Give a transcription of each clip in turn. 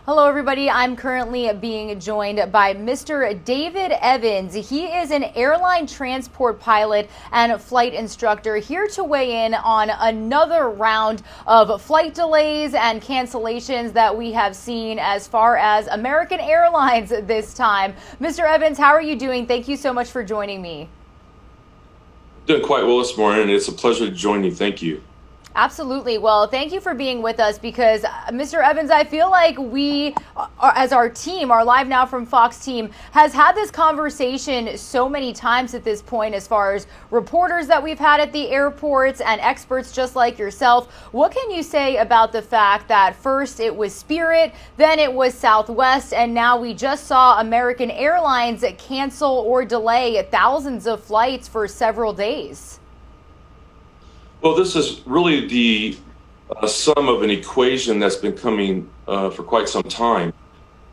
Hello, everybody. I'm currently being joined by Mr. David Evans. He is an airline transport pilot and flight instructor here to weigh in on another round of flight delays and cancellations that we have seen as far as American Airlines this time. Mr. Evans, how are you doing? Thank you so much for joining me. Doing quite well this morning. It's a pleasure to join you. Thank you. Absolutely. Well, thank you for being with us because, Mr. Evans, I feel like we, as our team, our Live Now from Fox team, has had this conversation so many times at this point as far as reporters that we've had at the airports and experts just like yourself. What can you say about the fact that first it was Spirit, then it was Southwest, and now we just saw American Airlines cancel or delay thousands of flights for several days? Well, this is really the sum of an equation that's been coming for quite some time.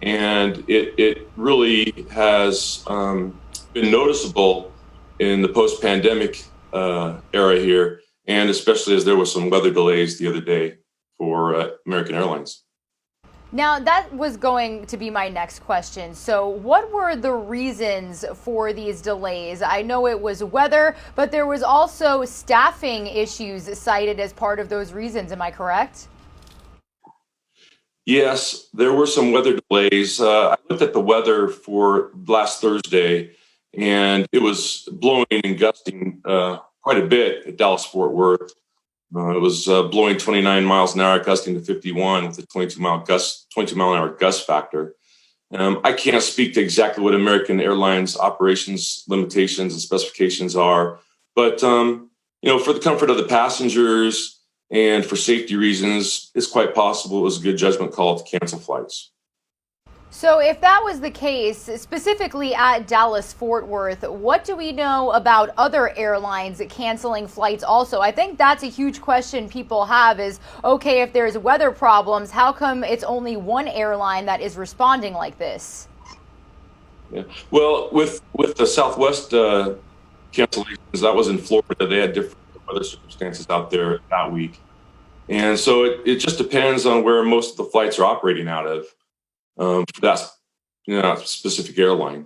And it really has been noticeable in the post-pandemic era here, and especially as there were some weather delays the other day for American Airlines. Now, that was going to be my next question. So, what were the reasons for these delays? I know it was weather, but there was also staffing issues cited as part of those reasons. Am I correct? Yes, there were some weather delays. I looked at the weather for last Thursday, and it was blowing and gusting quite a bit at Dallas Fort Worth. It was blowing 29 miles an hour, gusting to 51 with a 22 mile an hour gust factor. I can't speak to exactly what American Airlines operations limitations and specifications are, but for the comfort of the passengers and for safety reasons, it's quite possible it was a good judgment call to cancel flights. So, if that was the case, specifically at Dallas Fort Worth, what do we know about other airlines canceling flights also? I think that's a huge question people have is, okay, if there's weather problems, how come it's only one airline that is responding like this? Yeah. Well, with the Southwest cancellations, that was in Florida. They had different weather circumstances out there that week. And so it just depends on where most of the flights are operating out of. For that specific airline.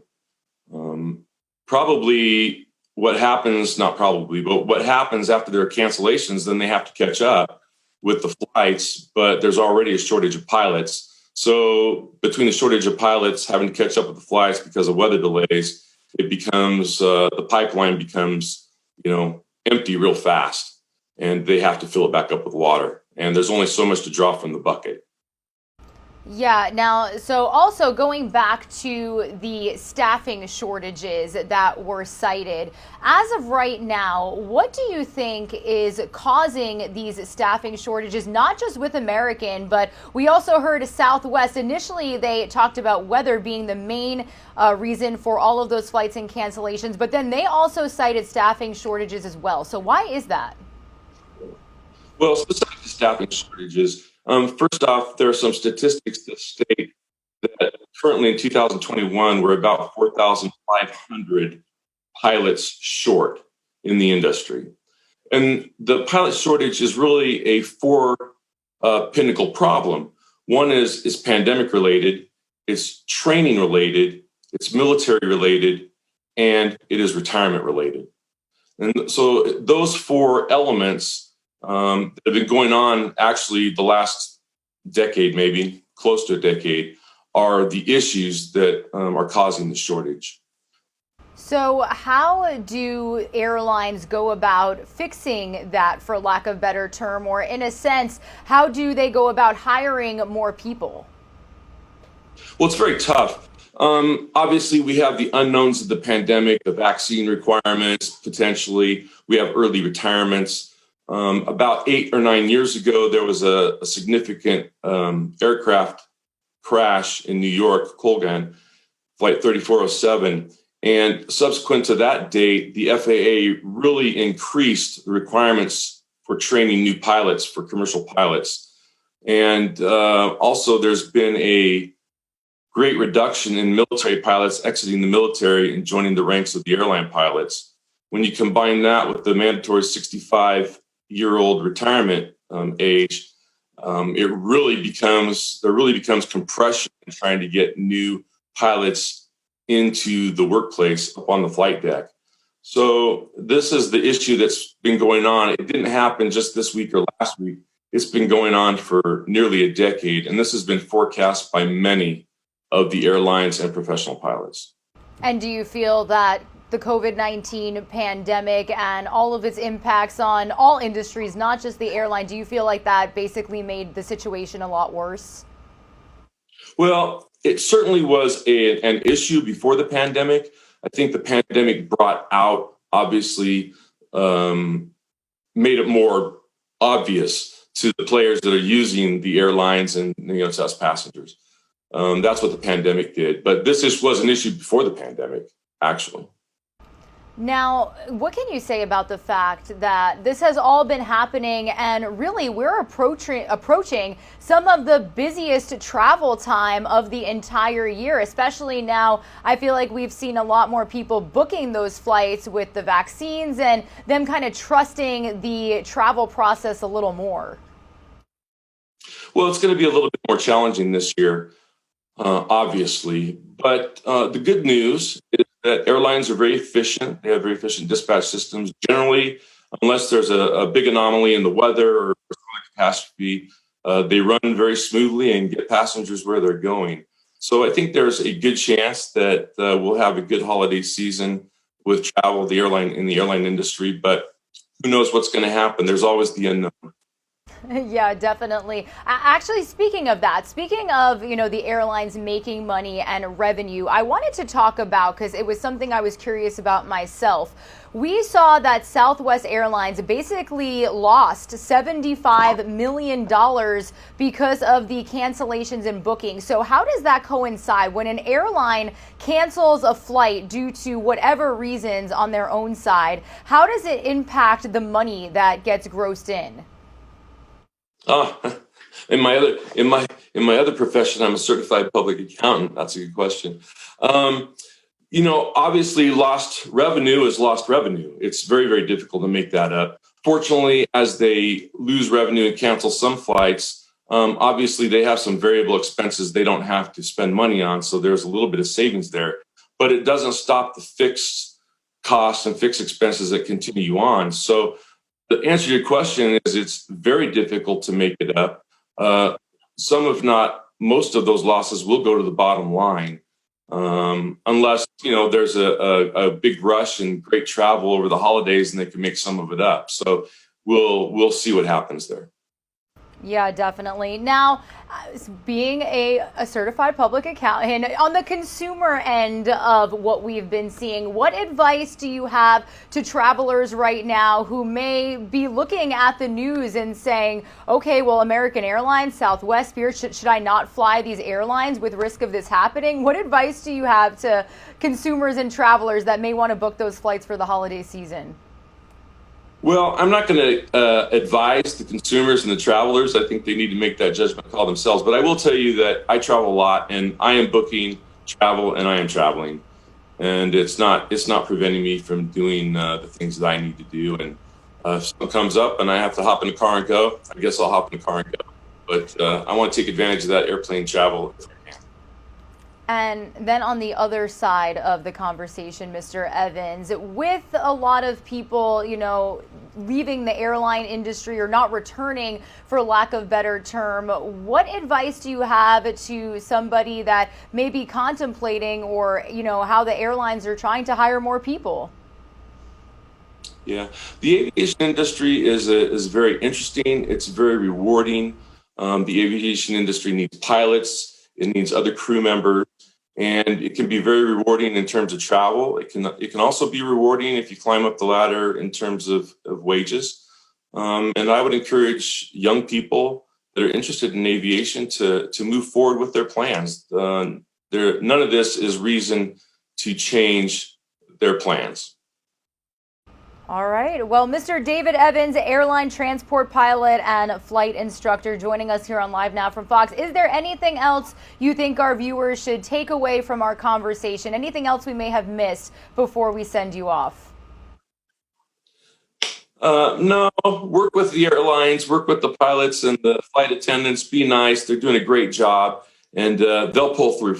Probably what happens, not probably, but what happens after there are cancellations, then they have to catch up with the flights, but there's already a shortage of pilots. So between the shortage of pilots having to catch up with the flights because of weather delays, it becomes, the pipeline becomes, empty real fast, and they have to fill it back up with water. And there's only so much to draw from the bucket. Yeah, now, so also going back to the staffing shortages that were cited, as of right now, what do you think is causing these staffing shortages, not just with American, but we also heard Southwest. Initially, they talked about weather being the main reason for all of those flights and cancellations, but then they also cited staffing shortages as well. So why is that? Well, specific to staffing shortages, first off, there are some statistics that state that currently in 2021, we're about 4,500 pilots short in the industry. And the pilot shortage is really a four pinnacle problem. One is pandemic related, it's training related, it's military related, and it is retirement related. And so those four elements that have been going on actually the last decade, maybe close to a decade, are the issues that are causing the shortage. So, how do airlines go about fixing that, for lack of a better term, or in a sense, how do they go about hiring more people? Well, it's very tough. Obviously, we have the unknowns of the pandemic, the vaccine requirements, potentially. We have early retirements. About 8 or 9 years ago, there was a significant aircraft crash in New York, Colgan, Flight 3407. And subsequent to that date, the FAA really increased the requirements for training new pilots, for commercial pilots. And also, there's been a great reduction in military pilots exiting the military and joining the ranks of the airline pilots. When you combine that with the mandatory 65-year-old retirement age, there really becomes compression in trying to get new pilots into the workplace up on the flight deck. So this is the issue that's been going on. It didn't happen just this week or last week. It's been going on for nearly a decade, and this has been forecast by many of the airlines and professional pilots. And do you feel that the COVID-19 pandemic and all of its impacts on all industries, not just the airline, do you feel like that basically made the situation a lot worse? Well, it certainly was an issue before the pandemic. I think the pandemic brought out, obviously, made it more obvious to the players that are using the airlines and to us passengers. That's what the pandemic did. But this was an issue before the pandemic, actually. Now, what can you say about the fact that this has all been happening and really we're approaching some of the busiest travel time of the entire year, especially now I feel like we've seen a lot more people booking those flights with the vaccines and them kind of trusting the travel process a little more? Well, it's going to be a little bit more challenging this year, obviously. But the good news is that airlines are very efficient. They have very efficient dispatch systems. Generally, unless there's a big anomaly in the weather or a catastrophe, they run very smoothly and get passengers where they're going. So I think there's a good chance that we'll have a good holiday season with travel, in the airline industry. But who knows what's going to happen? There's always the unknown. Yeah, definitely. Actually, speaking of that, speaking of, the airlines making money and revenue, I wanted to talk about, because it was something I was curious about myself. We saw that Southwest Airlines basically lost $75 million because of the cancellations and bookings. So how does that coincide when an airline cancels a flight due to whatever reasons on their own side? How does it impact the money that gets grossed in? In my other profession, I'm a certified public accountant. That's a good question. Obviously, lost revenue is lost revenue. It's very, very difficult to make that up. Fortunately, as they lose revenue and cancel some flights, obviously they have some variable expenses they don't have to spend money on. So there's a little bit of savings there, but it doesn't stop the fixed costs and fixed expenses that continue on. So the answer to your question is it's very difficult to make it up. Some, if not most of those losses will go to the bottom line, unless, there's a big rush and great travel over the holidays and they can make some of it up. So we'll see what happens there. Yeah, definitely. Now, being a certified public accountant, on the consumer end of what we've been seeing, what advice do you have to travelers right now who may be looking at the news and saying, okay, well, American Airlines, Southwest, Spirit, should I not fly these airlines with risk of this happening? What advice do you have to consumers and travelers that may want to book those flights for the holiday season? Well, I'm not going to advise the consumers and the travelers. I think they need to make that judgment call themselves. But I will tell you that I travel a lot, and I am booking travel, and I am traveling, and it's not preventing me from doing the things that I need to do. And if something comes up and I have to hop in the car and go, I guess I'll hop in the car and go. But I want to take advantage of that airplane travel if I can. And then on the other side of the conversation, Mr. Evans, with a lot of people, leaving the airline industry or not returning, for lack of better term, what advice do you have to somebody that may be contemplating or, how the airlines are trying to hire more people? Yeah, the aviation industry is very interesting. It's very rewarding. The aviation industry needs pilots. It needs other crew members, and it can be very rewarding in terms of travel. It can also be rewarding if you climb up the ladder in terms of wages. And I would encourage young people that are interested in aviation to move forward with their plans. None of this is reason to change their plans. All right. Well, Mr. David Evans, airline transport pilot and flight instructor, joining us here on Live Now from Fox. Is there anything else you think our viewers should take away from our conversation? Anything else we may have missed before we send you off? No, work with the airlines, work with the pilots and the flight attendants. Be nice; they're doing a great job, and they'll pull through